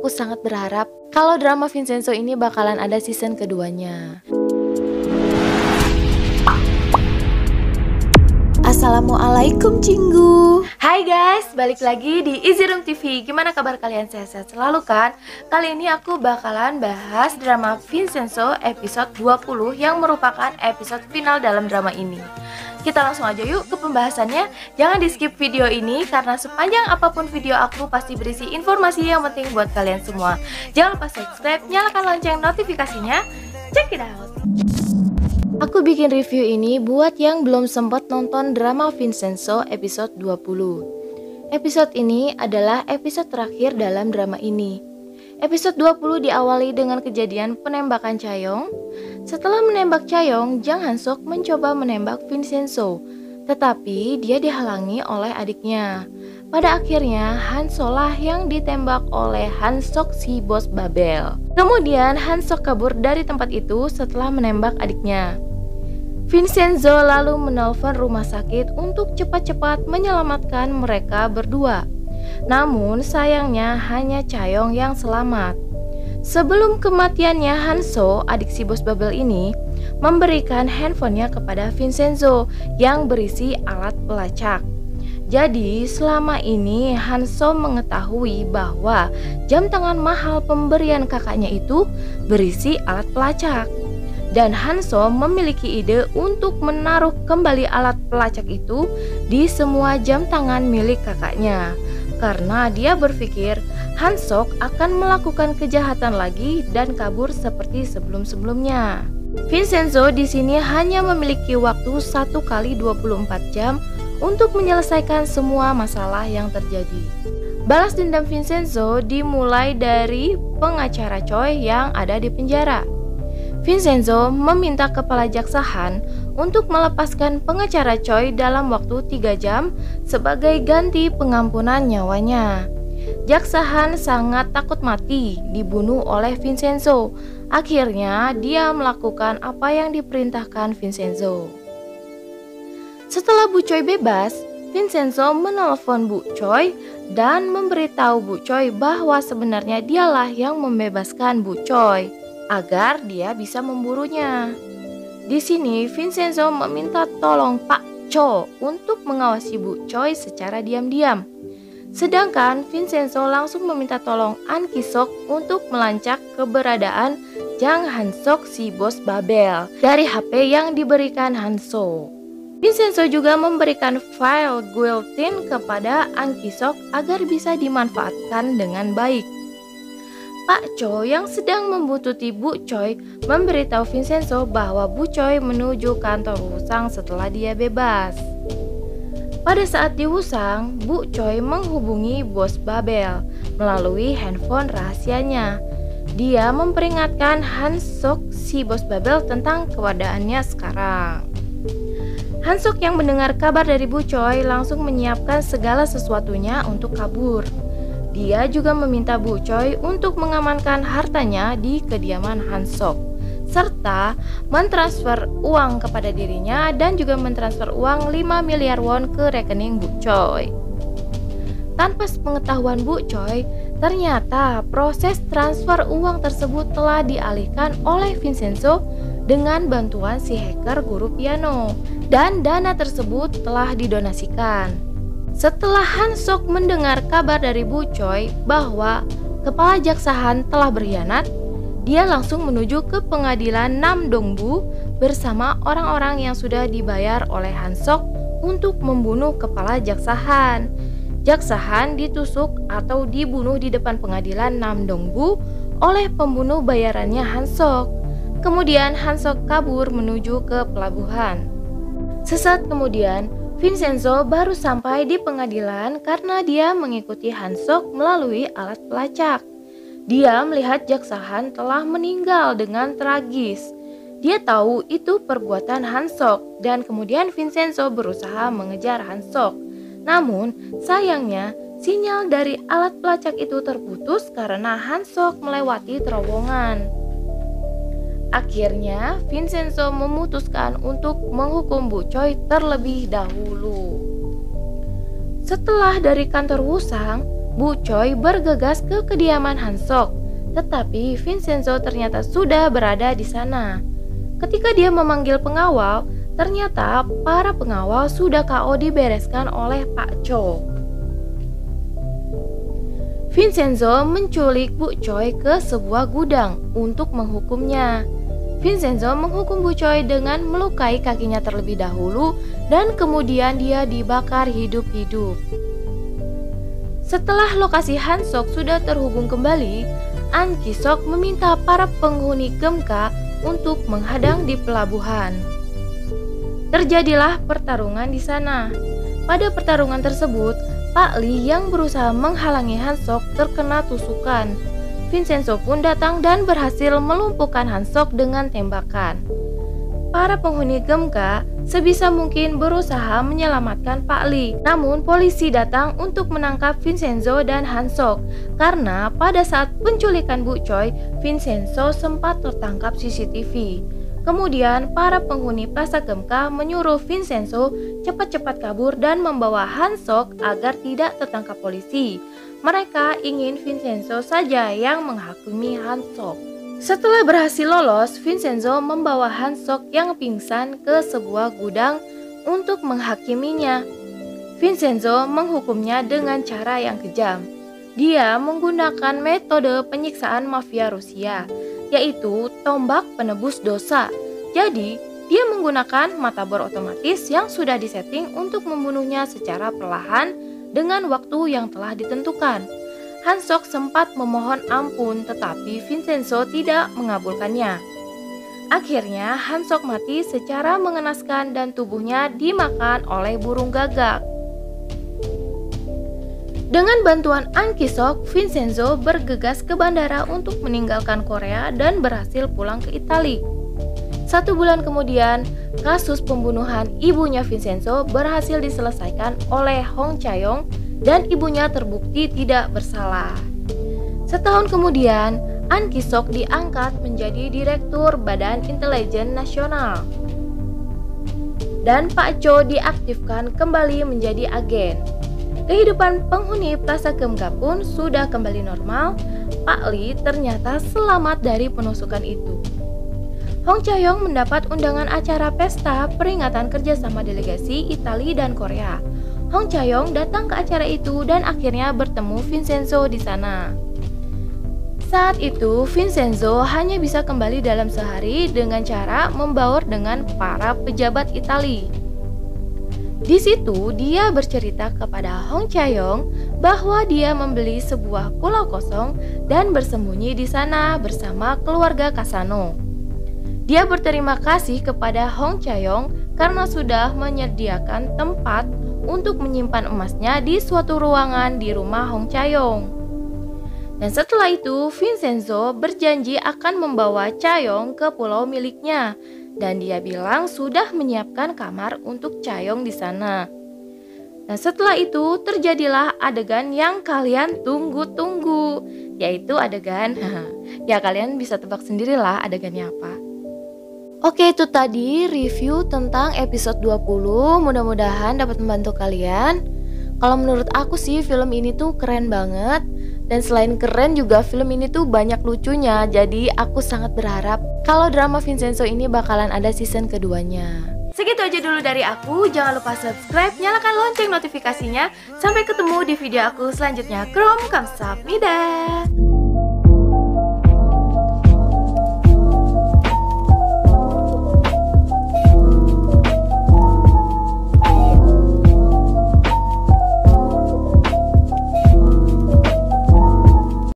Aku sangat berharap kalau drama Vincenzo ini bakalan ada season keduanya. Assalamualaikum Cinggu. Hai guys, balik lagi di Easy Room TV. Gimana kabar kalian? Sehat-sehat selalu kan? Kali ini aku bakalan bahas drama Vincenzo episode 20 yang merupakan episode final dalam drama ini. Kita langsung aja yuk ke pembahasannya. Jangan di skip video ini karena sepanjang apapun video aku pasti berisi informasi yang penting buat kalian semua. Jangan lupa subscribe, nyalakan lonceng notifikasinya. Check it out. Aku bikin review ini buat yang belum sempat nonton drama Vincenzo episode 20. Episode ini adalah episode terakhir dalam drama ini. Episode 20 diawali dengan kejadian penembakan Chaeyoung. Setelah menembak Chaeyoung, Jang Han-sok mencoba menembak Vincenzo, tetapi dia dihalangi oleh adiknya. Pada akhirnya, Han-so lah yang ditembak oleh Han-sok si bos Babel. Kemudian Han-sok kabur dari tempat itu setelah menembak adiknya. Vincenzo lalu menelpon rumah sakit untuk cepat-cepat menyelamatkan mereka berdua. Namun sayangnya hanya Chaeyoung yang selamat. Sebelum kematiannya Han-so, adik si bos Babel ini, memberikan handphonenya kepada Vincenzo yang berisi alat pelacak. Jadi selama ini Han-so mengetahui bahwa jam tangan mahal pemberian kakaknya itu berisi alat pelacak. Dan Han-so memiliki ide untuk menaruh kembali alat pelacak itu di semua jam tangan milik kakaknya. Karena dia berpikir Han-sok akan melakukan kejahatan lagi dan kabur seperti sebelum-sebelumnya. Vincenzo di sini hanya memiliki waktu 1 kali 24 jam untuk menyelesaikan semua masalah yang terjadi. Balas dendam Vincenzo dimulai dari pengacara Choi yang ada di penjara. Vincenzo meminta kepala jaksa Han untuk melepaskan pengacara Choi dalam waktu 3 jam sebagai ganti pengampunan nyawanya. Jaksa Han sangat takut mati dibunuh oleh Vincenzo. Akhirnya dia melakukan apa yang diperintahkan Vincenzo. Setelah Bu Choi bebas, Vincenzo menelpon Bu Choi dan memberitahu Bu Choi bahwa sebenarnya dialah yang membebaskan Bu Choi agar dia bisa memburunya. Di sini Vincenzo meminta tolong Pak Cho untuk mengawasi Bu Choi secara diam-diam. Sedangkan Vincenzo langsung meminta tolong An Ki-sok untuk melacak keberadaan Jang Han-sok si bos Babel dari HP yang diberikan Han-so. Vincenzo juga memberikan file guillotine kepada An Ki-sok agar bisa dimanfaatkan dengan baik. Pak Cho yang sedang membuntuti Bu Choi memberitahu Vincenzo bahwa Bu Choi menuju kantor Wusang setelah dia bebas. Pada saat di Wusang, Bu Choi menghubungi bos Babel melalui handphone rahasianya. Dia memperingatkan Han-sok si bos Babel tentang keadaannya sekarang. Han-sok yang mendengar kabar dari Bu Choi langsung menyiapkan segala sesuatunya untuk kabur. Dia juga meminta Bu Choi untuk mengamankan hartanya di kediaman Han-sok, serta mentransfer uang kepada dirinya dan juga mentransfer uang 5 miliar won ke rekening Bu Choi. Tanpa sepengetahuan Bu Choi, ternyata proses transfer uang tersebut telah dialihkan oleh Vincenzo dengan bantuan si hacker guru piano, dan dana tersebut telah didonasikan. Setelah Han-sok mendengar kabar dari Bu Choi bahwa kepala jaksa Han telah berkhianat, dia langsung menuju ke pengadilan Nam-dong-bu bersama orang-orang yang sudah dibayar oleh Han-sok untuk membunuh kepala jaksa Han. Jaksa Han ditusuk atau dibunuh di depan pengadilan Nam-dong-bu oleh pembunuh bayarannya Han-sok. Kemudian Han-sok kabur menuju ke pelabuhan. Sesaat kemudian, Vincenzo baru sampai di pengadilan karena dia mengikuti Han-sok melalui alat pelacak. Dia melihat jaksa Han telah meninggal dengan tragis. Dia tahu itu perbuatan Han-sok dan kemudian Vincenzo berusaha mengejar Han-sok. Namun sayangnya sinyal dari alat pelacak itu terputus karena Han-sok melewati terowongan. Akhirnya, Vincenzo memutuskan untuk menghukum Bu Choi terlebih dahulu. Setelah dari kantor Wusang, Bu Choi bergegas ke kediaman Hansok, tetapi Vincenzo ternyata sudah berada di sana. Ketika dia memanggil pengawal, ternyata para pengawal sudah KO dibereskan oleh Pak Cho. Vincenzo menculik Bu Choi ke sebuah gudang untuk menghukumnya. Vincenzo menghukum Bu Choi dengan melukai kakinya terlebih dahulu dan kemudian dia dibakar hidup-hidup. Setelah lokasi Hansok sudah terhubung kembali, An Ki-sok meminta para penghuni Gemka untuk menghadang di pelabuhan. Terjadilah pertarungan di sana. Pada pertarungan tersebut, Pak Lee yang berusaha menghalangi Hansok terkena tusukan. Vincenzo pun datang dan berhasil melumpuhkan Hansok dengan tembakan. Para penghuni Gemka sebisa mungkin berusaha menyelamatkan Pak Lee. Namun polisi datang untuk menangkap Vincenzo dan Hansok karena pada saat penculikan Bu Choi, Vincenzo sempat tertangkap CCTV. Kemudian para penghuni Plaza Gemka menyuruh Vincenzo cepat-cepat kabur dan membawa Hansok agar tidak tertangkap polisi. Mereka ingin Vincenzo saja yang menghakimi Hansok. Setelah berhasil lolos, Vincenzo membawa Hansok yang pingsan ke sebuah gudang untuk menghakiminya. Vincenzo menghukumnya dengan cara yang kejam. Dia menggunakan metode penyiksaan mafia Rusia, yaitu tombak penebus dosa. Jadi, dia menggunakan mata bor otomatis yang sudah disetting untuk membunuhnya secara perlahan dengan waktu yang telah ditentukan. Hansok sempat memohon ampun, tetapi Vincenzo tidak mengabulkannya. Akhirnya, Hansok mati secara mengenaskan dan tubuhnya dimakan oleh burung gagak. Dengan bantuan An Ki-sok, Vincenzo bergegas ke bandara untuk meninggalkan Korea dan berhasil pulang ke Italia. 1 bulan kemudian, kasus pembunuhan ibunya Vincenzo berhasil diselesaikan oleh Hong Chae-yong dan ibunya terbukti tidak bersalah. Setahun kemudian, An Ki-sok diangkat menjadi Direktur Badan Intelijen Nasional. Dan Pak Cho diaktifkan kembali menjadi agen. Kehidupan penghuni Plaza Gemka pun sudah kembali normal. Pak Lee ternyata selamat dari penusukan itu. Hong Chae-yong mendapat undangan acara pesta peringatan kerjasama delegasi Italia dan Korea. Hong Chae-yong datang ke acara itu dan akhirnya bertemu Vincenzo di sana. Saat itu, Vincenzo hanya bisa kembali dalam sehari dengan cara membaur dengan para pejabat Italia. Di situ, dia bercerita kepada Hong Chae-yong bahwa dia membeli sebuah pulau kosong dan bersembunyi di sana bersama keluarga Kasano. Dia berterima kasih kepada Hong Chae-yong karena sudah menyediakan tempat untuk menyimpan emasnya di suatu ruangan di rumah Hong Chae-yong. Dan setelah itu, Vincenzo berjanji akan membawa Chae-yong ke pulau miliknya. Dan dia bilang sudah menyiapkan kamar untuk Chae-yong di sana. Dan setelah itu terjadilah adegan yang kalian tunggu-tunggu, yaitu adegan ya kalian bisa tebak sendirilah adegannya apa. Oke, itu tadi review tentang episode 20. Mudah-mudahan dapat membantu kalian. Kalau menurut aku sih film ini tuh keren banget. Dan selain keren juga film ini tuh banyak lucunya. Jadi aku sangat berharap kalau drama Vincenzo ini bakalan ada season keduanya. Segitu aja dulu dari aku. Jangan lupa subscribe, nyalakan lonceng notifikasinya. Sampai ketemu di video aku selanjutnya. Krom kamsahamnida.